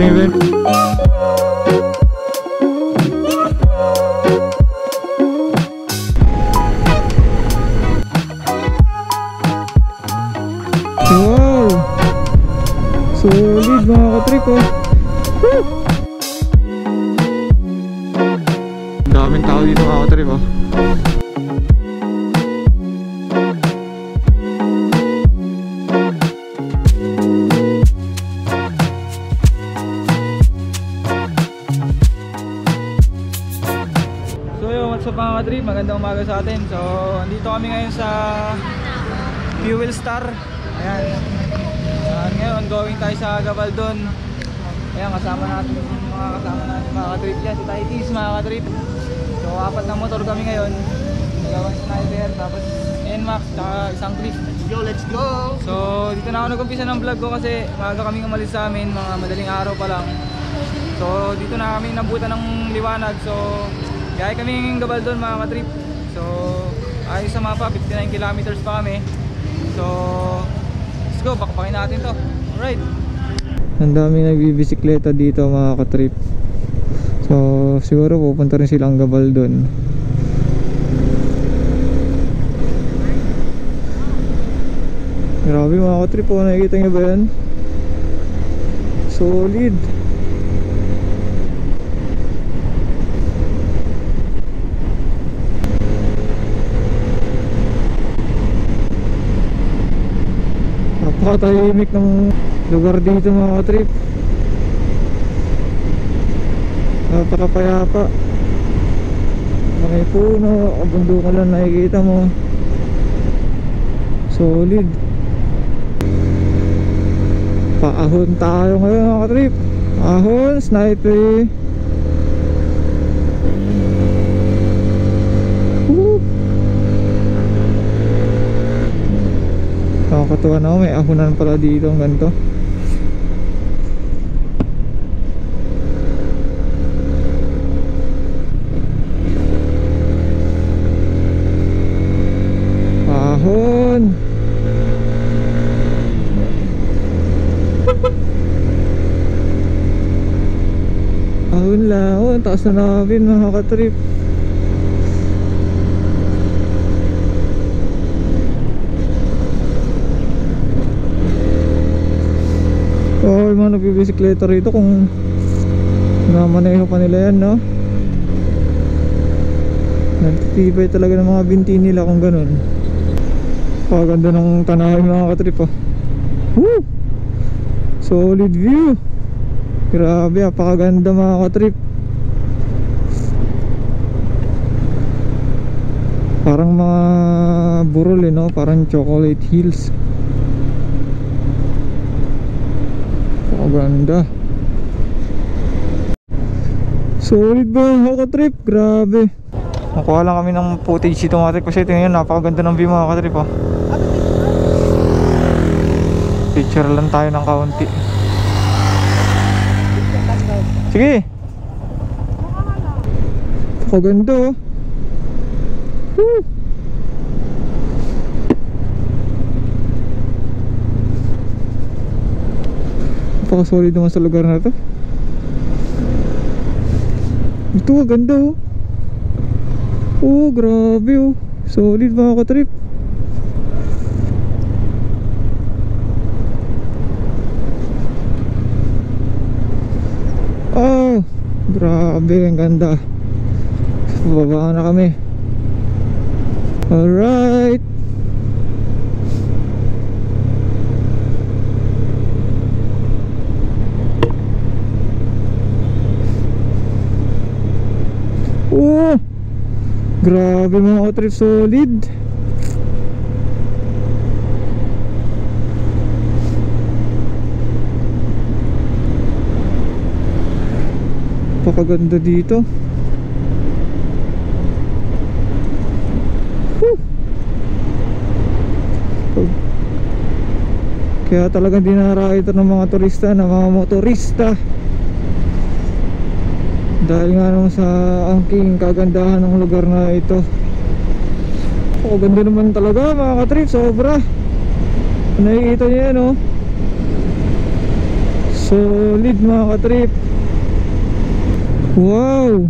event. Wow! Solid mga katrip oh. Woo! Daming tao dito mga katrip oh. Mga katrip, magandang umaga sa atin. So, andito kami ngayon sa Fuel Star. Ayan. Ngayon, going tayo sa Gabaldon. Ayan, kasama natin mga katrip dyan. Si Taitis, mga katrip. So, 4 na motor kami ngayon. Nagawang sniper, tapos NMAX, saka isang clip. Let's go! So, dito na ako nag-umpisa ng vlog ko kasi maaga kaming umalis sa amin, mga madaling araw pa lang. So, dito na kami nabutan ng liwanag. So, kaya kaming Gabaldon mga katrip. So ayos sa mapa, 59 kilometers pa kami. So let's go, bakbakin natin to. Alright. Ang daming nagbibisikleta dito mga katrip. So siguro pupunta rin silang Gabaldon. Grabe mga katrip oh, nakikita nyo ba yan? Solid. Napakatahimik ng lugar dito mga katrip. Napakapayapa. Mga puno, kabundukan lang nakikita mo. Solid. Paahon tayo ngayon mga katrip. Ahon, sniper. Nakakatuwa na ako, may ahonan pala dito ang ganito. Ahon. Ahon lang, oh, taas na namin mga katrip. Oh, yung mga nagbibisikleta rito kung namaneho pa nila yan, no? Nagtitibay talaga ng mga binti nila kung ganun. Paganda ng tanawin mga katrip oh. Woo! Solid view. Grabe, apakaganda mga katrip. Parang mga burol eh, no? Parang chocolate hills. Ganda. Solid ba mga katrip? Grabe. Nakuha lang kami ng footage dito mga katrip kasi tingnan nyo, napakaganda ng view mga katrip oh. Picture lang tayo ng kaunti. Sige. Napakaganda oh. Woo! Napaka-solid naman sa lugar na to. Ito, ganda oh. Oh, grabe oh. Solid mga katrip. Oh, grabe, ang ganda. Bababa na kami. Alright. Oh, grabe mga katrip, solid. Napakaganda dito. Kaya talagang dinara ito ng mga turista, ng mga motorista. Dahil nga naman sa angking kagandahan ng lugar na ito. Oh, ganda naman talaga mga katrip, sobra. Nakikita niyo yan oh. Solid mga katrip. Wow,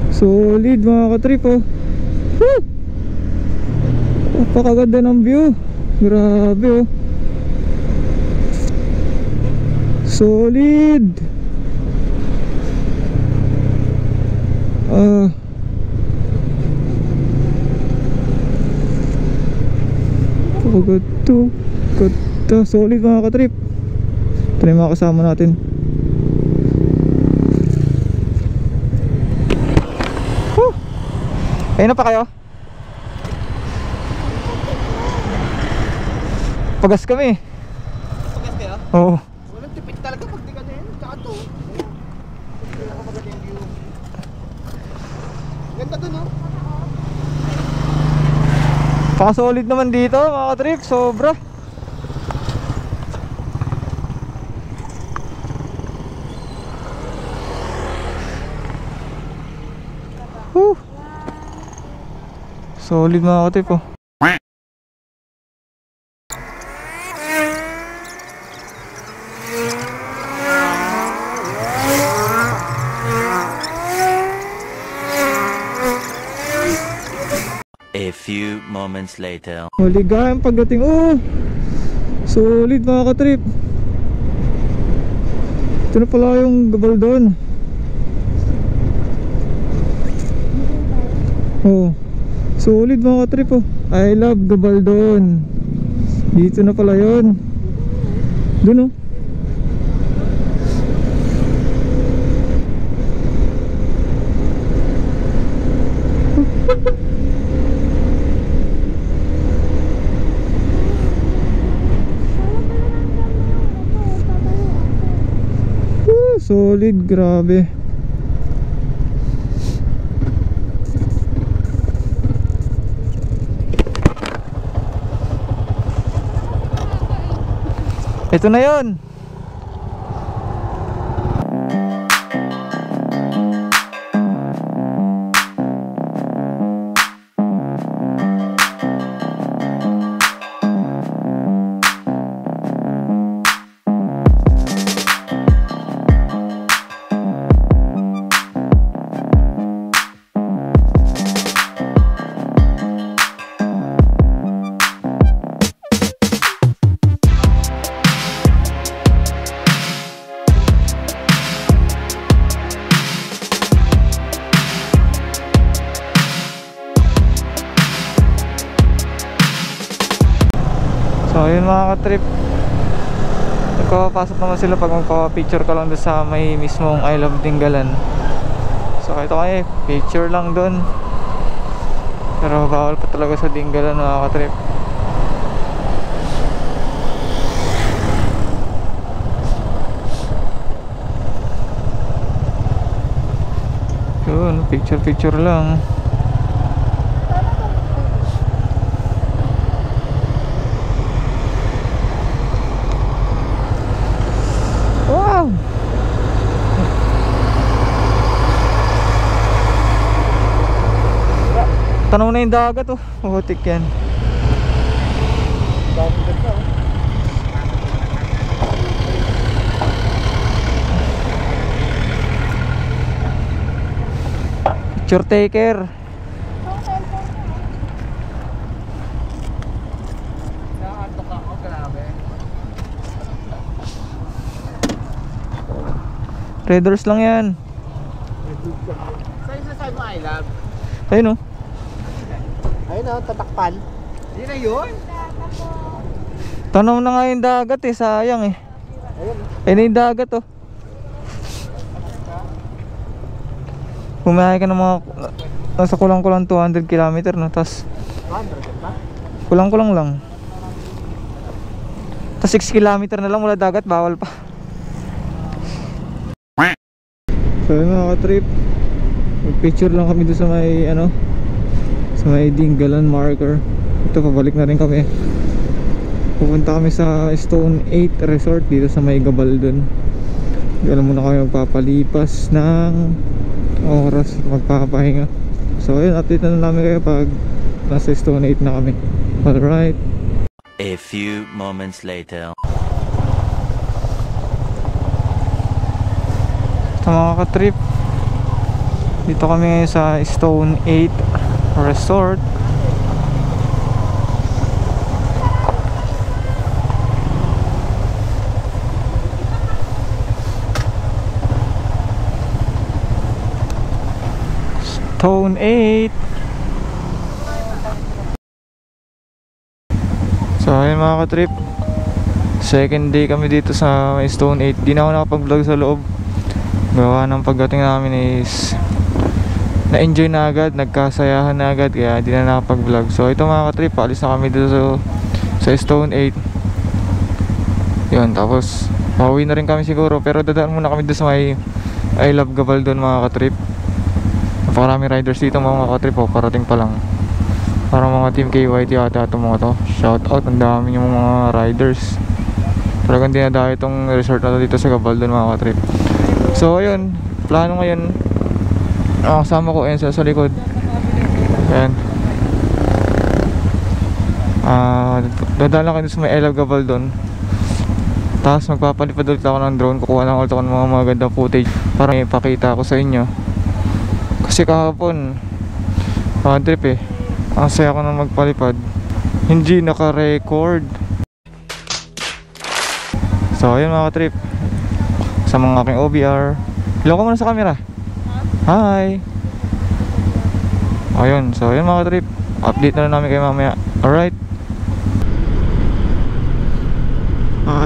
solid mga katrip oh. Woo! Napakaganda ng view. Grabe oh. Solid. Pagod to. Solid mga katrip. Ito na yung mga kasama natin. Woo! Kayo na pa kayo? Pagas kami. Pagas kaya? Oo. Walang tipid talaga pag di ka na yun. Tsaka to. Ganda dun oh. Paka-solid naman dito mga katrip. Sobra. Woo! Solid mga katrip oh. A few moments later. Maligayang pagdating. Oh, solid mga katrip. Ito na pala yung Gabaldon. Oh, solid mga katrip oh. I love Gabaldon. Dito na pala yun. Dun oh. Solid, grabe. Ito na yun. So ayun mga ka-trip, nagpapasok naman sila pag magpapicture ka lang doon sa may mismong I Love Dingalan. So ito kayo, picture lang doon. Pero bawal pa talaga sa Dingalan mga ka-trip. Yun, picture lang. Wow! Tanaw na yung dagat oh. Uhutik yan. Picture taker. Nakaantok ako, grabe. Red doors lang yan. Saan yung sasabi mo I love? Ayun oh. Ayun o, tatakpan. Hindi na yun. Tanaw na nga yung dagat eh. Sayang eh. Ayun na yung dagat oh. Bumiyahe ka ng mga nasa kulang-kulang 200 km no. Tapos 100 ba? kulang-kulang lang. Tapos 6 km na lang mula dagat. Bawal pa. So yun mga ka-trip, mag-picture lang kami doon sa may ano, sa may Dingalan marker. Ito, pabalik na rin kami. Pupunta kami sa Stone 8 Resort dito sa may Gabaldon. Alam mo na kami magpapalipas ng oras, magpapahinga. So ayun, update na namin kayo pag nasa Stone 8 na kami. Alright. A few moments later. So mga ka-trip, dito kami ngayon sa Stone 8 Resort. Stone 8. So ayun mga ka-trip, second day kami dito sa Stone 8. Di na ako nakapag-vlog sa loob. Gawa ng pagdating namin is na-enjoy na agad, nagkasayahan na agad, kaya di na nakapag-vlog. So ito mga ka-trip, alis na kami dito sa Stone 8. Yun, tapos pauwi na rin kami siguro, pero dadaan muna kami dito sa may I Love Gabaldon mga ka-trip. Napakarami riders dito mga ka-trip, parating pa lang. Parang mga team KYT ata itong mga to. Shout out, ang dami yung mga riders. Talagang dinadayo itong resort na to dito sa Gabaldon mga ka-trip. So ayun, plano ngayon, kasama ko Enzo sa likod. Ayan. Dadala kayo sa may I Love Gabaldon. Tapos magpapalipad ulit ako ng drone. Kukuha lang ulit ako ng mga magandang footage para ipakita ko sa inyo. Kasi kahapon trip ang saya ko na magpalipad, hindi naka-record. So ayun mga trip, sa mga aking OBR, hello ko muna sa camera. Hi. Ayun, so ayun mga trip, update na namin kayo mamaya. Alright.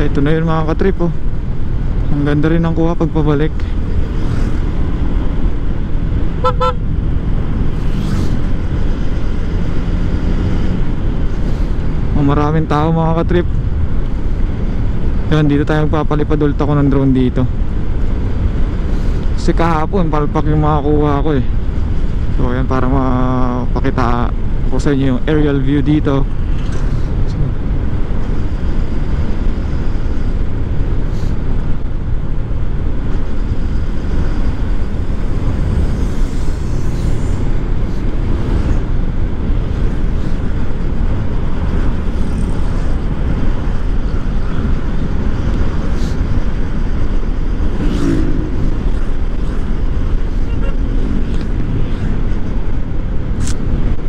Ito na yun mga ka-trip oh. Ang ganda rin ng kuha pagpabalik. Maraming tao mga ka-trip. Yan, dito tayo magpapalipad ulit ako ng drone dito. Kasi kahapon palpak yung makakuha ko eh. So yan, para mapakita ko sa inyo yung aerial view dito.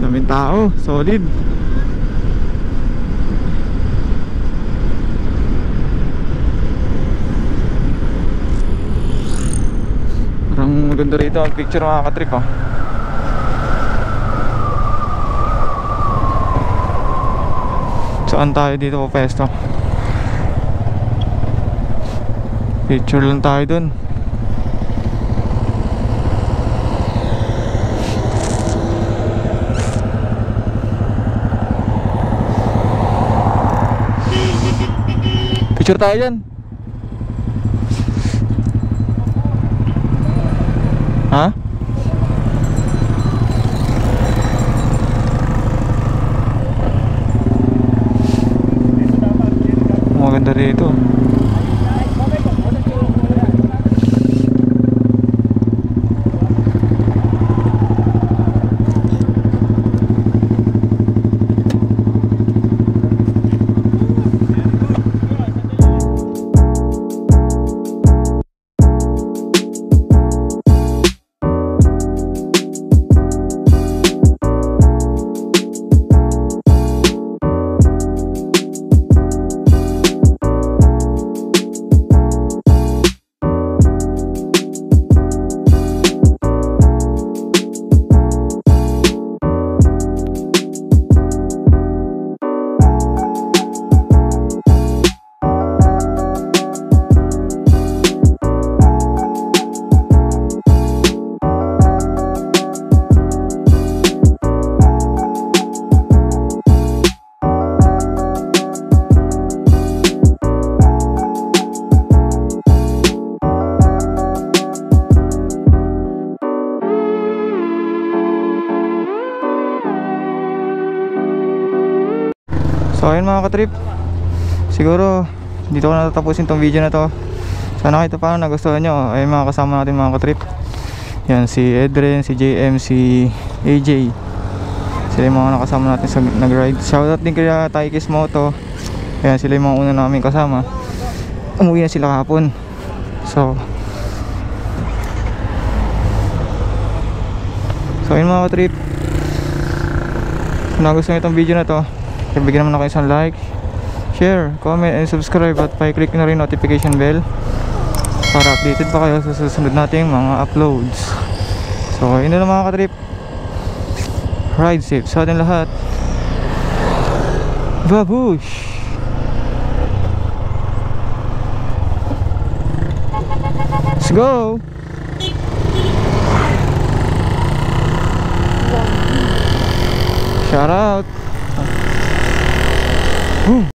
Daming tao, solid. Parang maganda rito ang picture mga ka-trip oh. Saan tayo dito po pesto? Picture lang tayo dun. Picture tayo dyan. Ha? Maganda dito. So ayun mga ka-trip, siguro dito ko natatapusin tong video na to. Sana kahit paano nagustuhan nyo. Ayun mga kasama natin mga ka-trip. Yan si Edren, si JM, si AJ. Sila yung mga nakasama natin sa nag-ride. Shoutout din kaya Taikis Moto. Ayan, sila yung mga una namin kasama. Umuwi na sila kahapon. So So yun mga ka-trip, kung nagustuhan nyo itong video na to, bigyan naman ako isang like, share, comment, and subscribe. At pa-click na rin notification bell para updated pa kayo sa susunod nating mga uploads. So yun na lang mga ka-trip, ride safe sa atin lahat. Babush! Let's go! Shout out! Boom!